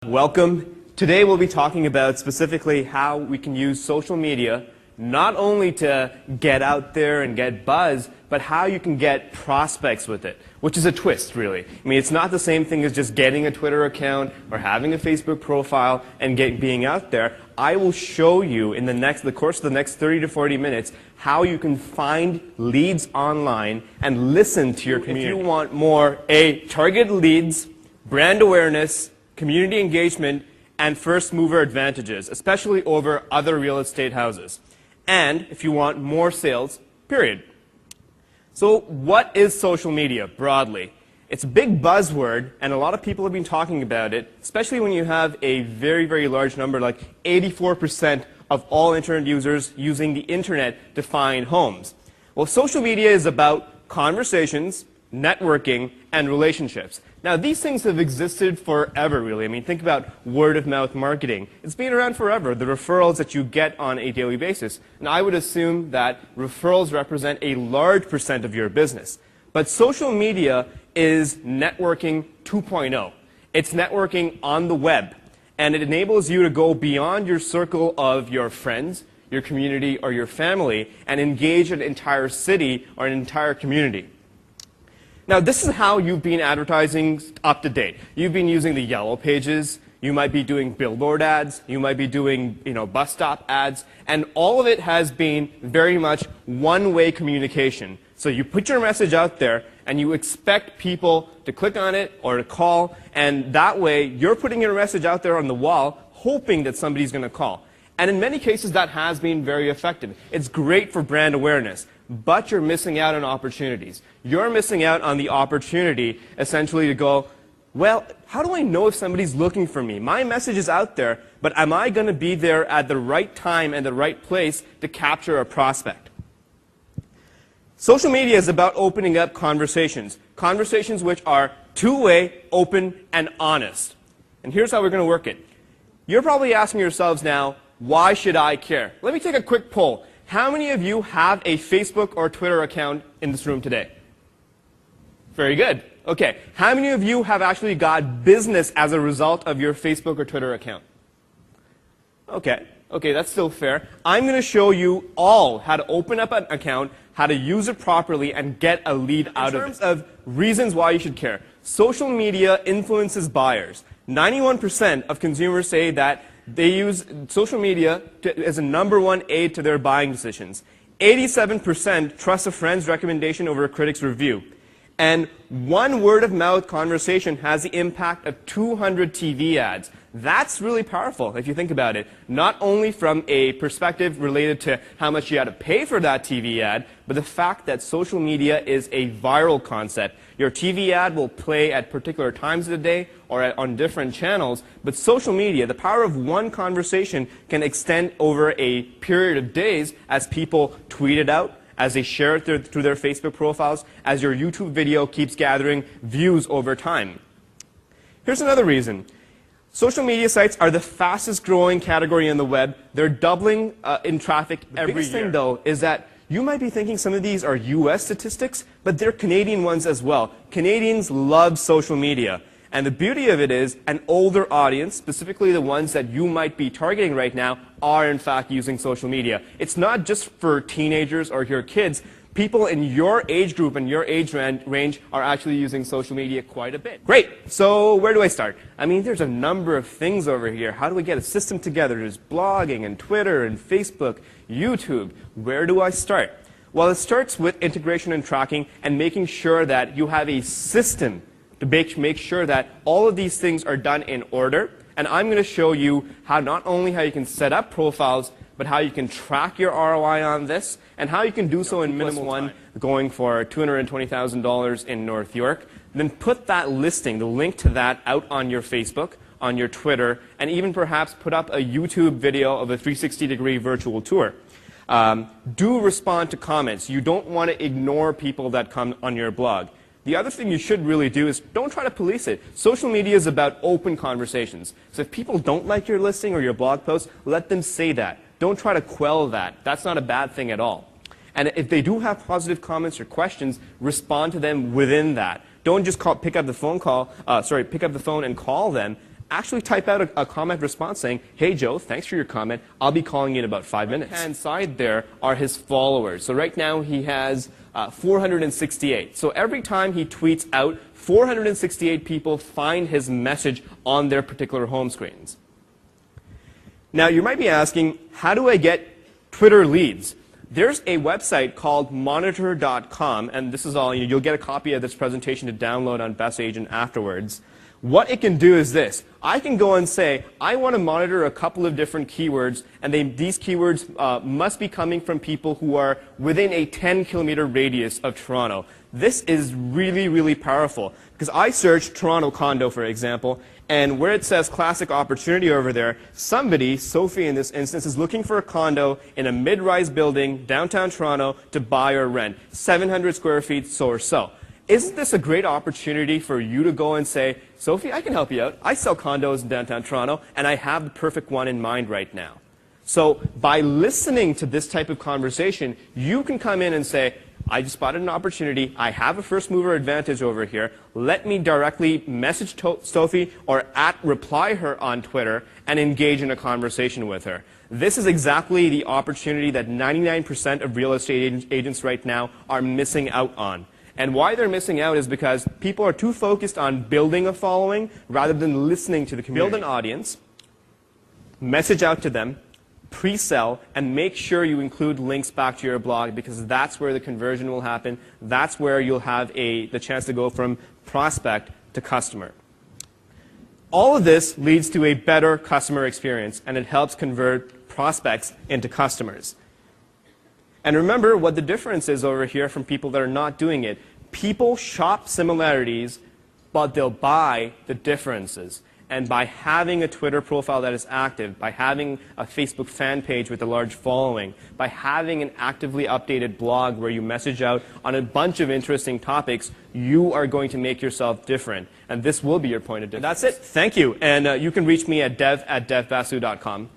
Welcome. Today we'll be talking about specifically how we can use social media not only to get out there and get buzz, but how you can get prospects with it, which is a twist, really. I mean, it's not the same thing as just getting a Twitter account or having a Facebook profile and being out there. I will show you in the course of the next 30 to 40 minutes how you can find leads online and listen to your community. If you want more targeted leads, brand awareness, community engagement, and first mover advantages, especially over other real estate houses. And if you want more sales, period. So what is social media broadly? It's a big buzzword, and a lot of people have been talking about it, especially when you have a very, very large number, like 84% of all internet users using the internet to find homes. Well, social media is about conversations, networking, and relationships. Now, these things have existed forever, really. I mean, think about word-of-mouth marketing. It's been around forever, the referrals that you get on a daily basis. And I would assume that referrals represent a large percent of your business. But social media is networking 2.0. It's networking on the web. And it enables you to go beyond your circle of your friends, your community, or your family, and engage an entire city or an entire community. Now, this is how you've been advertising up to date. You've been using the yellow pages. You might be doing billboard ads. You might be doing, bus stop ads. And all of it has been very much one-way communication. So you put your message out there, and you expect people to click on it or to call. And that way, you're putting your message out there on the wall, hoping that somebody's going to call. And in many cases, that has been very effective. It's great for brand awareness. But you're missing out on opportunities. You're missing out on the opportunity, essentially, to go, well, how do I know if somebody's looking for me? My message is out there, but am I going to be there at the right time and the right place to capture a prospect? Social media is about opening up conversations. Conversations which are two-way, open, and honest. And here's how we're going to work it. You're probably asking yourselves now, why should I care? Let me take a quick poll. How many of you have a Facebook or Twitter account in this room today? Very good. Okay. How many of you have actually got business as a result of your Facebook or Twitter account? Okay. Okay, that's still fair. I'm going to show you all how to open up an account, how to use it properly, and get a lead out of it. In terms of reasons why you should care, social media influences buyers. 91% of consumers say that they use social media as a #1 aid to their buying decisions. 87% trust a friend's recommendation over a critic's review. And one word-of-mouth conversation has the impact of 200 TV ads. That's really powerful if you think about it. Not only from a perspective related to how much you had to pay for that TV ad, but the fact that social media is a viral concept. Your TV ad will play at particular times of the day or on different channels, but social media, the power of one conversation can extend over a period of days as people tweet it out, as they share it through their Facebook profiles, as your YouTube video keeps gathering views over time. Here's another reason. Social media sites are the fastest growing category in the web. They're doubling in traffic every year. The biggest thing, though, is that you might be thinking some of these are US statistics, but they're Canadian ones as well. Canadians love social media. And the beauty of it is an older audience, specifically the ones that you might be targeting right now, are in fact using social media. It's not just for teenagers or your kids. People in your age group and your age range are actually using social media quite a bit. Great. So where do I start? I mean, there's a number of things over here. How do we get a system together? There's blogging and Twitter and Facebook, YouTube. Where do I start? Well, it starts with integration and tracking and making sure that you have a system to make sure that all of these things are done in order. And I'm going to show you how not only how you can set up profiles, but how you can track your ROI on this, and how you can do so in minimal time, going for $220,000 in North York. Then put that listing, the link to that, out on your Facebook, on your Twitter, and even perhaps put up a YouTube video of a 360-degree virtual tour. Do respond to comments. You don't want to ignore people that come on your blog. The other thing you should really do is don't try to police it. Social media is about open conversations. So if people don't like your listing or your blog post, let them say that. Don't try to quell that. That's not a bad thing at all. And if they do have positive comments or questions, respond to them within that. Don't just pick up the phone and call them. actually type out a comment response saying, hey Joe, thanks for your comment. I'll be calling you in about 5 minutes. On the hand side there are his followers. So right now he has 468. So every time he tweets out, 468 people find his message on their particular home screens. Now you might be asking, how do I get Twitter leads? There's a website called monitor.com, and this is all, you'll get a copy of this presentation to download on Basu Agent afterwards. What it can do is this. I can go and say, I want to monitor a couple of different keywords, and these keywords must be coming from people who are within a 10-kilometer radius of Toronto. This is really, really powerful, because I searched Toronto condo, for example, and where it says classic opportunity over there, somebody, Sophie in this instance, is looking for a condo in a mid-rise building, downtown Toronto, to buy or rent, 700 square feet, so or so. Isn't this a great opportunity for you to go and say, Sophie, I can help you out. I sell condos in downtown Toronto, and I have the perfect one in mind right now. So by listening to this type of conversation, you can come in and say, I just spotted an opportunity. I have a first mover advantage over here. Let me directly message Sophie or reply her on Twitter and engage in a conversation with her. This is exactly the opportunity that 99% of real estate agents right now are missing out on. And why they're missing out is because people are too focused on building a following rather than listening to the community. Build an audience, message out to them, pre-sell, and make sure you include links back to your blog, because that's where the conversion will happen. That's where you'll have the chance to go from prospect to customer. All of this leads to a better customer experience, and it helps convert prospects into customers. And remember what the difference is over here from people that are not doing it. People shop similarities, but they'll buy the differences. And by having a Twitter profile that is active, by having a Facebook fan page with a large following, by having an actively updated blog where you message out on a bunch of interesting topics, you are going to make yourself different. And this will be your point of difference. That's it. Thank you. And you can reach me at dev@devbasu.com.